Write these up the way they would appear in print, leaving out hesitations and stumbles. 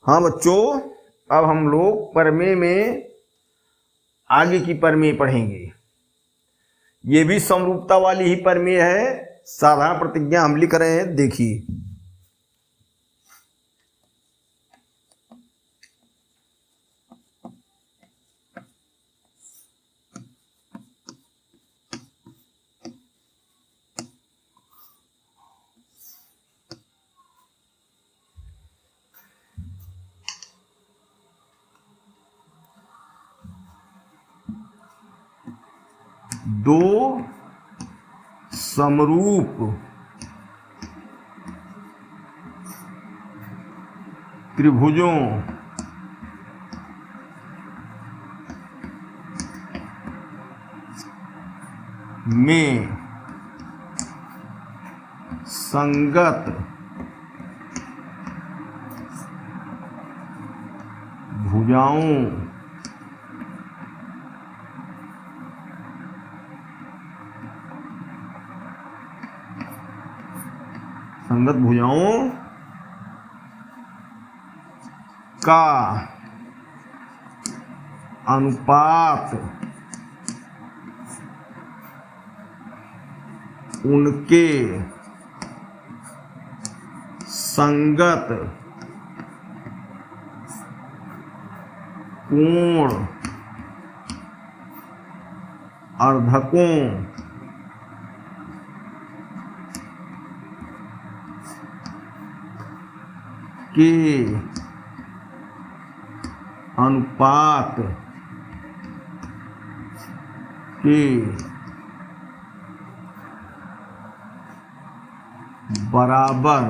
हाँ बच्चों, अब हम लोग प्रमेय में आगे की प्रमेय पढ़ेंगे। ये भी समरूपता वाली ही प्रमेय है। साधारण प्रतिज्ञा हम लिख रहे हैं, देखिए। दो समरूप त्रिभुजों में संगत भुजाओं का अनुपात उनके संगत कोण अर्धकों के अनुपात के बराबर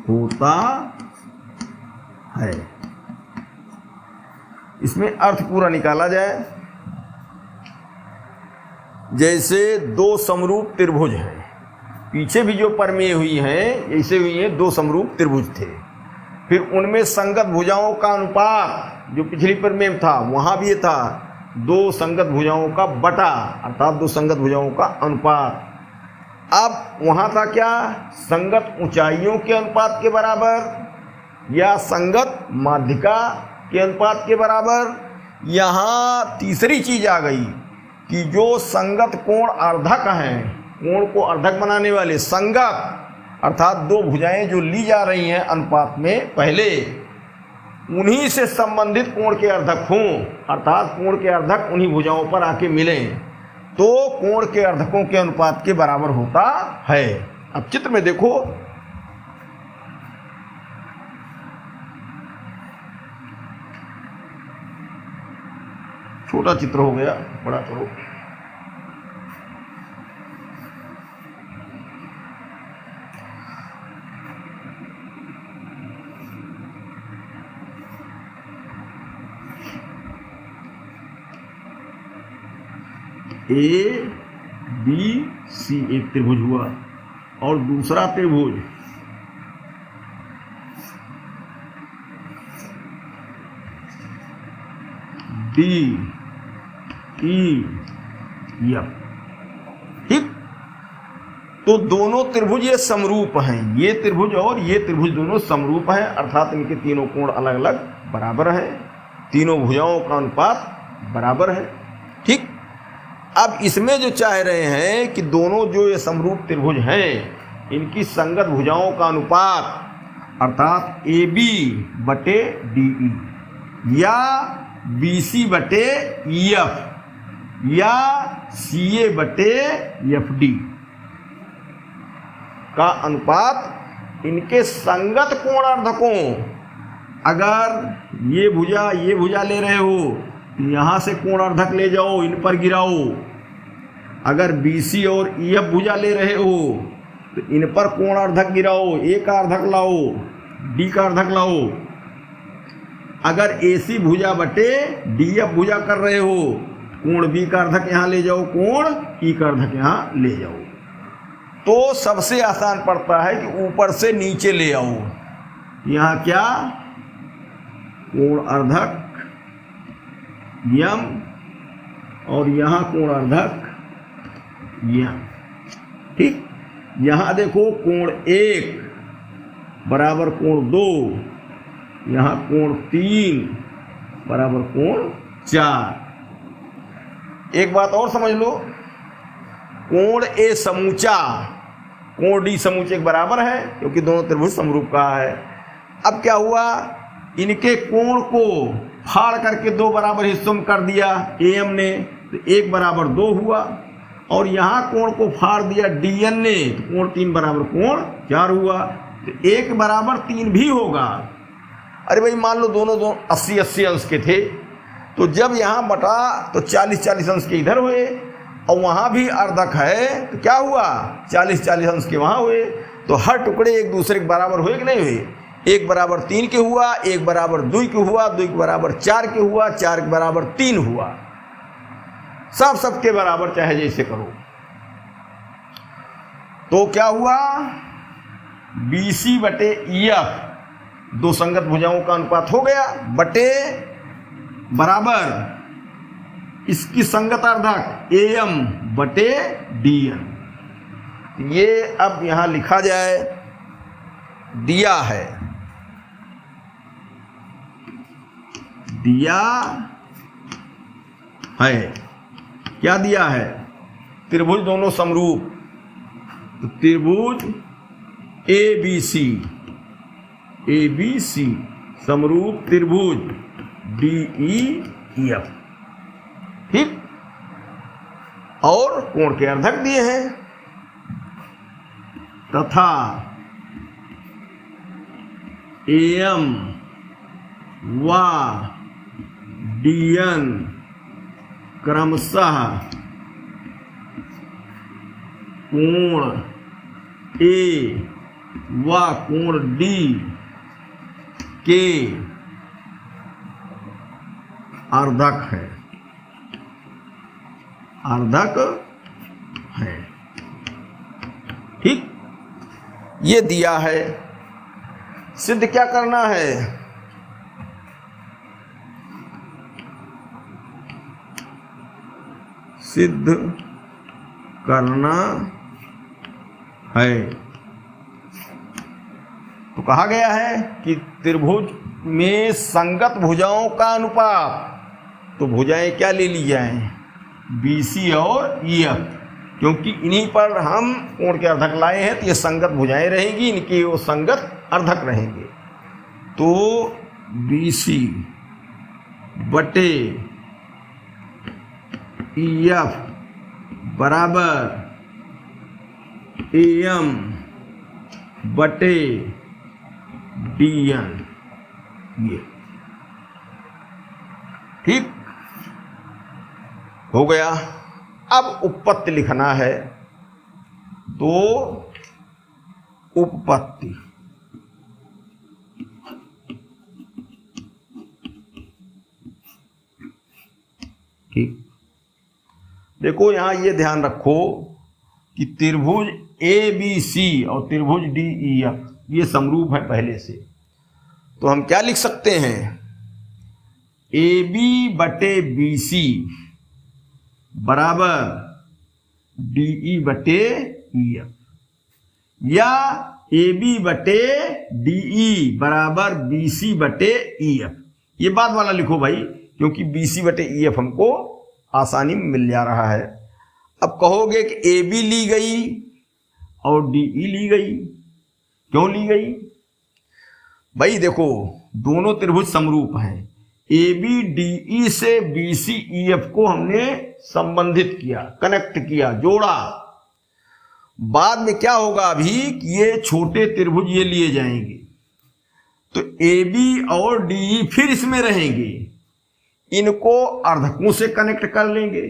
होता है। इसमें अर्थ पूरा निकाला जाए। जैसे दो समरूप त्रिभुज हैं, पीछे भी जो प्रमेय हुई है ऐसे हुई है, दो समरूप त्रिभुज थे। फिर उनमें संगत भुजाओं का अनुपात जो पिछली प्रमेय में था, वहां भी ये था, दो संगत भुजाओं का बटा, अर्थात दो संगत भुजाओं का अनुपात। अब वहां था क्या? संगत ऊंचाइयों के अनुपात के बराबर या संगत माध्यिका के अनुपात के बराबर। यहां तीसरी चीज आ गई कि जो संगत कोण अर्धक हैं, कोण को अर्धक बनाने वाले संगत, अर्थात दो भुजाएं जो ली जा रही हैं अनुपात में पहले, उन्हीं से संबंधित कोण के अर्धक हों, अर्थात कोण के अर्धक उन्हीं भुजाओं पर आके मिलें, तो कोण के अर्धकों के अनुपात के बराबर होता है। अब चित्र में देखो, छोटा चित्र हो गया, बड़ा करो। ए बी सी एक त्रिभुज हुआ और दूसरा त्रिभुज डी ई एफ। ठीक, तो दोनों त्रिभुज ये समरूप हैं, ये त्रिभुज और ये त्रिभुज दोनों समरूप हैं, अर्थात इनके तीनों कोण अलग अलग बराबर हैं, तीनों भुजाओं का अनुपात बराबर है। ठीक, अब इसमें जो चाह रहे हैं कि दोनों जो ये समरूप त्रिभुज हैं, इनकी संगत भुजाओं का अनुपात अर्थात ए बी बटे डी ई या बी सी बटे ई एफ या सी ए बटे एफ डी का अनुपात इनके संगत कोणार्धकों, अगर ये भुजा ले रहे हो, यहां से कोणार्धक ले जाओ, इन पर गिराओ। अगर BC और EF भुजा ले रहे हो तो इन पर कोणार्धक गिराओ, A का अर्धक लाओ, D का अर्धक लाओ। अगर AC भुजा बटे DF भुजा कर रहे हो, कोण B का अर्धक यहां ले जाओ, कोण E का अर्धक यहां ले जाओ। तो सबसे आसान पड़ता है कि ऊपर से नीचे ले आओ। यहां क्या? कोण अर्धक यम और यहां कोणार्धक यम। ठीक, यहां देखो कोण 1 बराबर कोण 2, यहां कोण 3 बराबर कोण 4। एक बात और समझ लो, कोण ए समूचा कोण डी समूचे के बराबर है, क्योंकि दोनों त्रिभुज समरूप का है। अब क्या हुआ, इनके कोण को फाड़ करके दो बराबर हिस्सों में कर दिया एम ने, तो 1 बराबर 2 हुआ, और यहां कोण को फाड़ दिया डीएन ने, तो कोण 3 बराबर कोण 4 हुआ, तो 1 बराबर 3 भी होगा। अरे भाई मान लो दोनों 80-80 अंश के थे, तो जब यहां बटा तो 40-40 अंश के इधर हुए, और वहां भी अर्धक है, तो क्या हुआ 40-40 अंश के वहां हुए, तो हर टुकड़े एक दूसरे के बराबर हुए कि नहीं हुए। 1 बराबर 3 के हुआ, 1 बराबर 2 के हुआ, 2 के बराबर 4 के हुआ, 4 के बराबर 3 हुआ। सब के बराबर चाहे जैसे करो। तो क्या हुआ, BC बटे EF दो संगत भुजाओं का अनुपात हो गया, बटे बराबर इसकी संगत अर्धक AM बटे DN। ये अब यहां लिखा जाए, दिया है क्या दिया है, त्रिभुज दोनों समरूप, तो त्रिभुज ABC समरूप त्रिभुज DEF, ठीक, और कोण के अर्धक दिए हैं, तथा AM व DN क्रमशः कोण A व कोण D के अर्धक है, ठीक। ये दिया है, सिद्ध क्या करना है, सिद्ध करना है। तो कहा गया है कि त्रिभुज में संगत भुजाओं का अनुपात, तो भुजाएं क्या ले ली जाएं, BC और EF, क्योंकि इन्हीं पर हम कोण के अर्धक लाए हैं, तो ये संगत भुजाएं रहेंगी, इनके वो संगत अर्धक रहेंगे। तो BC बटे EF बराबर AM बटे DN, ये ठीक हो गया। अब उपपत्ति लिखना है, तो उपपत्ति ठीक। देखो यहां ये ध्यान रखो कि त्रिभुज ABC और त्रिभुज DEF ये समरूप है पहले से, तो हम क्या लिख सकते हैं, AB बटे BC बराबर DE बटे EF, या AB बटे DE बराबर BC बटे EF। ये बाद वाला लिखो भाई, क्योंकि BC बटे EF हमको आसानी में मिल जा रहा है। अब कहोगे कि AB ली गई और DE ली गई, क्यों ली गई भाई, देखो दोनों त्रिभुज समरूप हैं, AB DE से BC EF को हमने संबंधित किया, कनेक्ट किया, जोड़ा। बाद में क्या होगा अभी कि ये छोटे त्रिभुज ये लिए जाएंगे, तो AB और DE फिर इसमें रहेंगे, इनको अर्धकों से कनेक्ट कर लेंगे।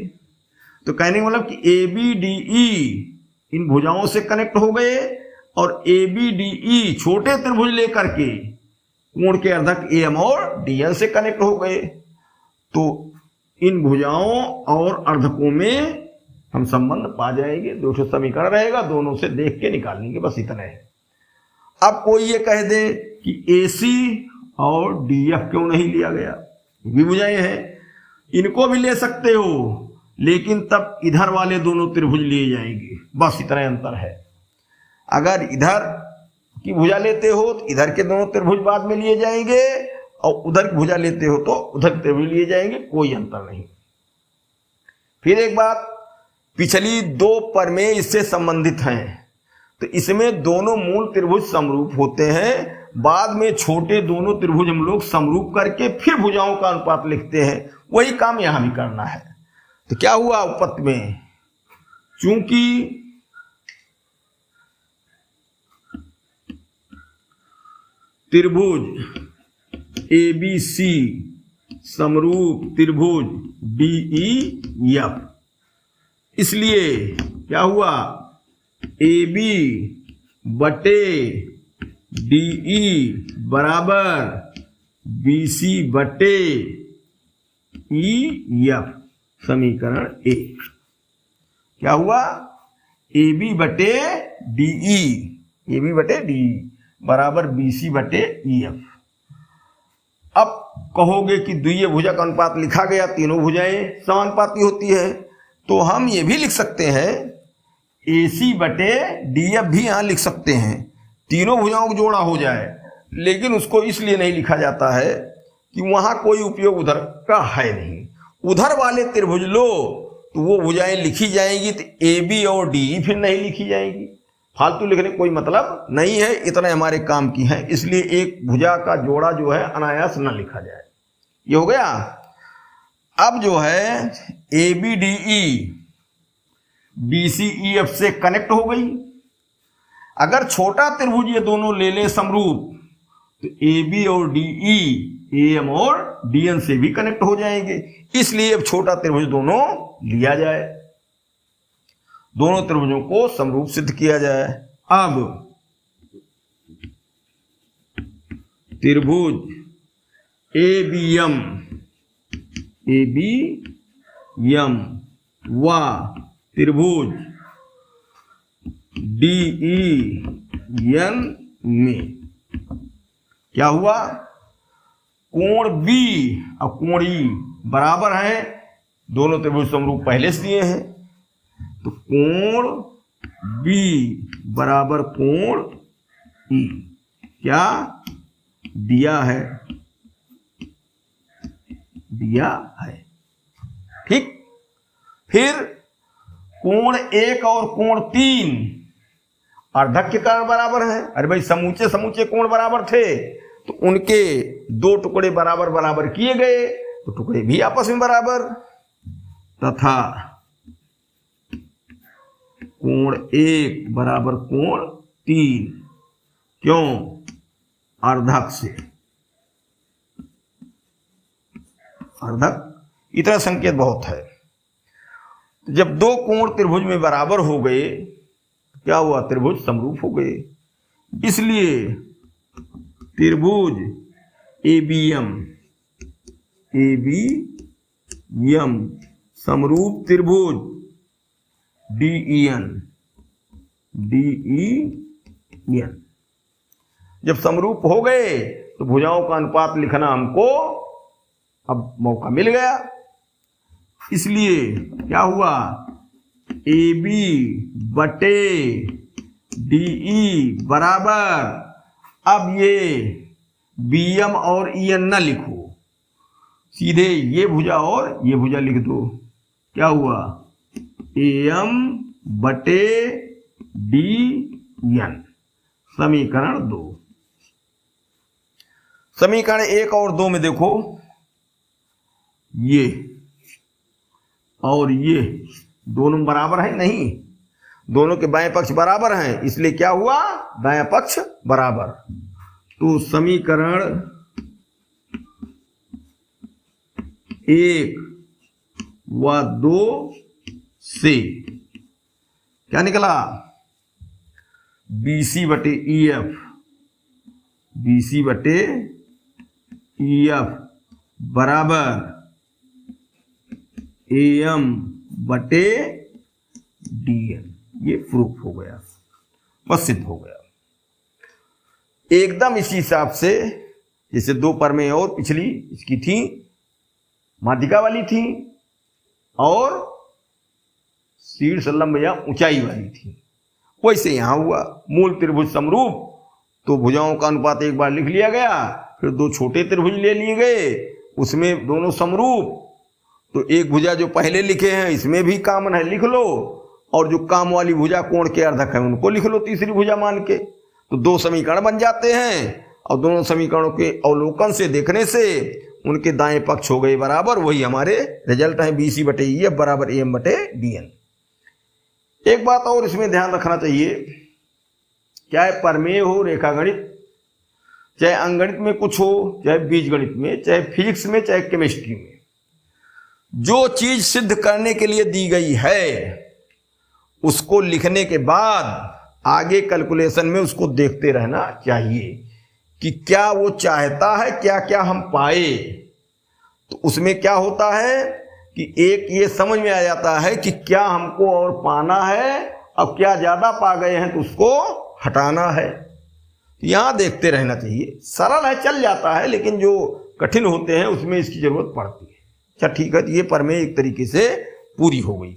तो कहने का मतलब कि AB DE इन भुजाओं से कनेक्ट हो गए, और AB DE छोटे त्रिभुज लेकर के कोण के अर्धक AM और DN से कनेक्ट हो गए। तो इन भुजाओं और अर्धकों में हम संबंध पा जाएंगे, दो समीकरण रहेगा, दोनों से देख के निकालेंगे, बस इतना है। अब कोई ये कह दे कि AC और DF क्यों नहीं लिया गया, भी भुजाएं हैं, इनको भी ले सकते हो, लेकिन तब इधर वाले दोनों त्रिभुज लिए जाएंगे, बस इतना अंतर है। अगर इधर की भुजा लेते हो तो इधर के दोनों त्रिभुज बाद में लिए जाएंगे, और उधर की भुजा लेते हो तो उधर के त्रिभुज लिए जाएंगे, कोई अंतर नहीं। फिर एक बात, पिछली दो परमेय इससे संबंधित हैं, तो इसमें दोनों मूल त्रिभुज समरूप होते हैं। बाद में छोटे दोनों त्रिभुज हम लोग समरूप करके फिर भुजाओं का अनुपात लिखते हैं। वही काम यहां भी करना है। तो क्या हुआ उपपत्ति में, चूंकि त्रिभुज ABC समरूप त्रिभुज DEF, इसलिए क्या हुआ, AB बटे DE बराबर BC बटे EF, समीकरण 1। क्या हुआ, AB बटे DE बराबर BC बटे EF। अब कहोगे कि द्वितीय भुजा का अनुपात लिखा गया, तीनों भुजाएं समानुपाती होती है, तो हम ये भी लिख सकते हैं AC बटे DF भी यहां लिख सकते हैं, तीनों भुजाओं को जोड़ा हो जाए। लेकिन उसको इसलिए नहीं लिखा जाता है कि वहां कोई उपयोग उधर का है नहीं। उधर वाले त्रिभुज लो तो वो भुजाएं लिखी जाएंगी, तो AB और DE फिर नहीं लिखी जाएंगी। फालतू लिखने का कोई मतलब नहीं है, इतने हमारे काम की है, इसलिए एक भुजा का जोड़ा जो है अनायास न लिखा जाए। ये हो गया। अब जो है ABDE BCEF से कनेक्ट हो गई। अगर छोटा त्रिभुज ये दोनों ले लें समरूप, तो AB और DE AM और DN से भी कनेक्ट हो जाएंगे। इसलिए अब छोटा त्रिभुज दोनों लिया जाए, दोनों त्रिभुजों को समरूप सिद्ध किया जाए। अब त्रिभुज ABM व त्रिभुज DEN में क्या हुआ, कोण B और कोण E बराबर है, दोनों त्रिभुज समरूप पहले से दिए हैं, तो कोण B बराबर कोण E क्या दिया है, ठीक। फिर कोण 1 और कोण 3 अर्धक के कारण बराबर है। अरे भाई समूचे कोण बराबर थे, तो उनके दो टुकड़े बराबर बराबर किए गए, तो टुकड़े भी आपस में बराबर, तथा कोण 1 बराबर कोण 3, क्यों, अर्धक से। अर्धक इतना संकेत बहुत है। जब दो कोण त्रिभुज में बराबर हो गए, क्या हुआ, त्रिभुज समरूप हो गए। इसलिए त्रिभुज ABM समरूप त्रिभुज DEN जब समरूप हो गए, तो भुजाओं का अनुपात लिखना हमको अब मौका मिल गया। इसलिए क्या हुआ, AB बटे DE बराबर, अब ये BM और EN न लिखो, सीधे ये भुजा और ये भुजा लिख दो। क्या हुआ, AM बटे DN, समीकरण 2। समीकरण 1 और 2 में देखो, ये और ये दोनों बराबर है नहीं, दोनों के बाएं पक्ष बराबर हैं, इसलिए क्या हुआ, दायां पक्ष बराबर। तो समीकरण 1 व 2 से क्या निकला, BC बटे EF बराबर AM बटे DN। ये प्रूफ हो गया, बस सिद्ध हो गया। एकदम इसी हिसाब से जैसे दो परमें और पिछली इसकी थी, माध्यिका वाली थी और शीर्ष लंब या ऊंचाई वाली थी, वैसे यहाँ हुआ मूल त्रिभुज समरूप, तो भुजाओं का अनुपात एक बार लिख लिया गया, फिर दो छोटे त्रिभुज ले लिए गए, उसमें दोनों समरूप, तो एक भुजा जो पहले लिखे हैं इसमें भी कॉमन है लिख लो, और जो काम वाली भुजा कोण के अर्धक है उनको लिख लो तीसरी भुजा मान के, तो दो समीकरण बन जाते हैं। और दोनों समीकरणों के अवलोकन से देखने से उनके दाएं पक्ष हो गए बराबर, वही हमारे रिजल्ट है BC/EF बराबर AM/DN। एक बात और इसमें ध्यान रखना चाहिए, चाहे प्रमेय हो, रेखागणित, चाहे अंगणित में कुछ हो, चाहे बीजगणित में, चाहे फिजिक्स में, चाहे केमिस्ट्री में, जो चीज सिद्ध करने के लिए दी गई है उसको लिखने के बाद आगे कैलकुलेशन में उसको देखते रहना चाहिए कि क्या वो चाहता है, क्या क्या हम पाए। तो उसमें क्या होता है कि एक ये समझ में आ जाता है कि क्या हमको और पाना है, अब क्या ज्यादा पा गए हैं तो उसको हटाना है। यहां देखते रहना चाहिए, सरल है चल जाता है, लेकिन जो कठिन होते हैं उसमें इसकी जरूरत पड़ती है। अच्छा ठीक है, तो ये प्रमेय एक तरीके से पूरी हो गई।